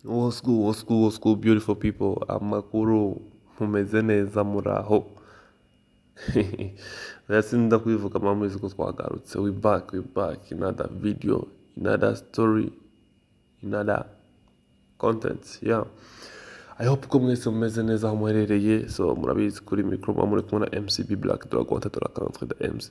What's good, beautiful people. Amakuru mumeze neza muraho. Sinda kwivuga mama ko twagarutse. We back. Another video, another story, another content. Yeah. I hope ko mwese mumeze neza aho muherereye. So murabizi kuri micro muri kumwe na MCB Black Dragon contre the MC.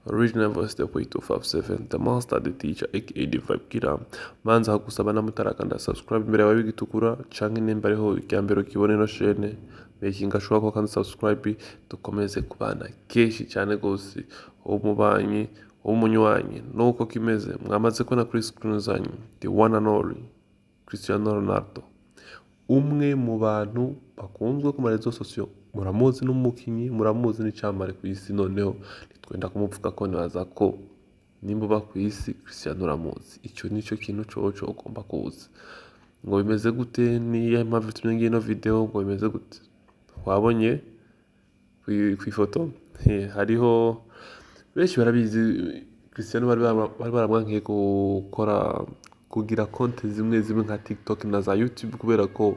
Original voice the way 257, the master, the teacher, aka the vibe killer. Manza hakusaba na mutarakanda subscribe imbere yawe bigitukura canke nimba ariho icyambero kibone no chaîne making ashobora ko kandi subscribe dukomeze kubana keshi cyane gose umubanyi umunywanyi nuko kimeze mwamaze ko na kuri screen zanyu the one and only Cristiano Ronaldo, umwe mu bantu bakunzwe ku marezo sosio. Muramuzi n'umukinyi, muramuzi n'icamare ku isi, noneho nitwenda kumuvuga ko nibaza ko nimba uba ku isi Cristiano uramuzi. Icyo nico kintu coco ugomba kuzi. Ngo bimeze gute, ni impamvu tumye ngiye no video, ngo bimeze gute. Wabonye kwifoto hariho benshi barabizi Cristiano bari baramwankiye kugira konti zimwe nka TikTok na za YouTube kubera ko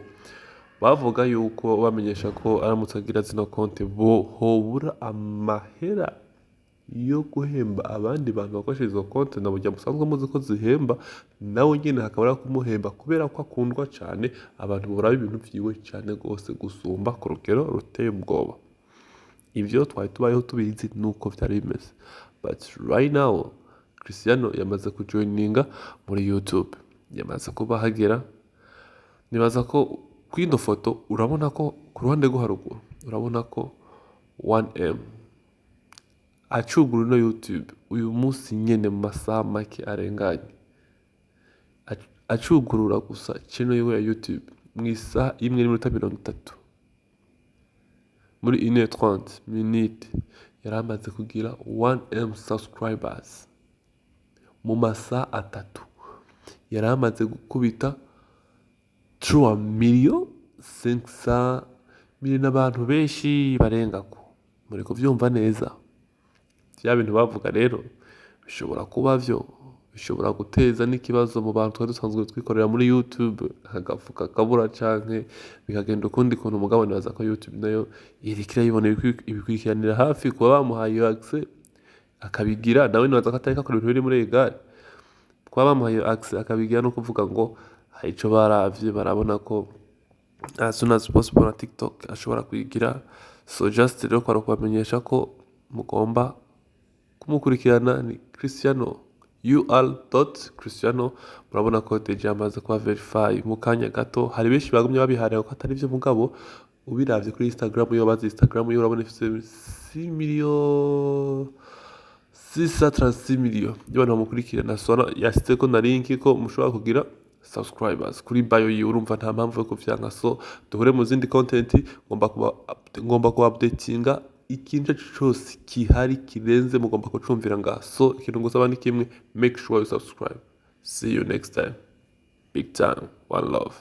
bavuga yuko bamenyesha ko aramutse agira zino konti hobura amahera yo guhemba abandi bantu bakoresha izo konti na burya musanzwe muzi ko zihemba, nawe nyine hakaba kumuhemba kubera ko akundwa cyane, abantu buraba ibintu vyiwe cyane gose gusumba ku rugero ruteye ubwoba. Ibyo twari tubayeho tubizi nuko vyari bimeze, but right now Cristiano yamaze kujoininga muri YouTube, yamaze kuba hagera. Nibaza ko kwino foto urabona ko ku ruhande rwo haruguru urabona ko 1M acuguru no YouTube uyu munsi nyene mu masaha make arenganye acugurura gusa channel yiwe ya YouTube mu isaha 1:30 muri 1:30 minute yaramaze kugira 1M subscribers. Mu masaha 3 yaramaze gukubita 3,500,000 n'abantu benshi barengako. Muri ko vyumva neza bya bintu bavuga rero bishobora kuba vyo, bishobora guteza n'ikibazo mu bantu dusanzwe twikorera muri YouTube, hagafuka kabura canke bikagenda ukundi kuntu. Umugabo nibaza ko YouTube nayo irikira yibona ibikurikiranira hafi kuba bamuhaye access akabigira, nawe nibaza ko atari kakora ibintu biri muri egare kuba bamuhaye access akabigira, no kuvuga ngo hari ico baravye barabona ko as soon as possible na TikTok ashobora kuyigira. So just rero kwa kubamenyesha ko mugomba kumukurikirana ni Cristiano ur.cristiano. Murabona ko deja amaze kuba verify mu kanya gato. Hari benshi bagumye babihariye ko atari byo, mugabo ubiravye kuri Instagram yo bazi Instagram yo urabona ifite 636 million y'abantu bamukurikirana. So yasite ko na link ko mushobora kugira subscribers kuri bio yi, urumva nta mpamvu yo kuvyanka. So duhure mu zindi content, ngomba ku updatinga ikintu cyose kihari kirenze, mugomba kucumvira nga. So ikintu ngusaba ni kimwe, make sure you subscribe. See you next time. Big time. One love.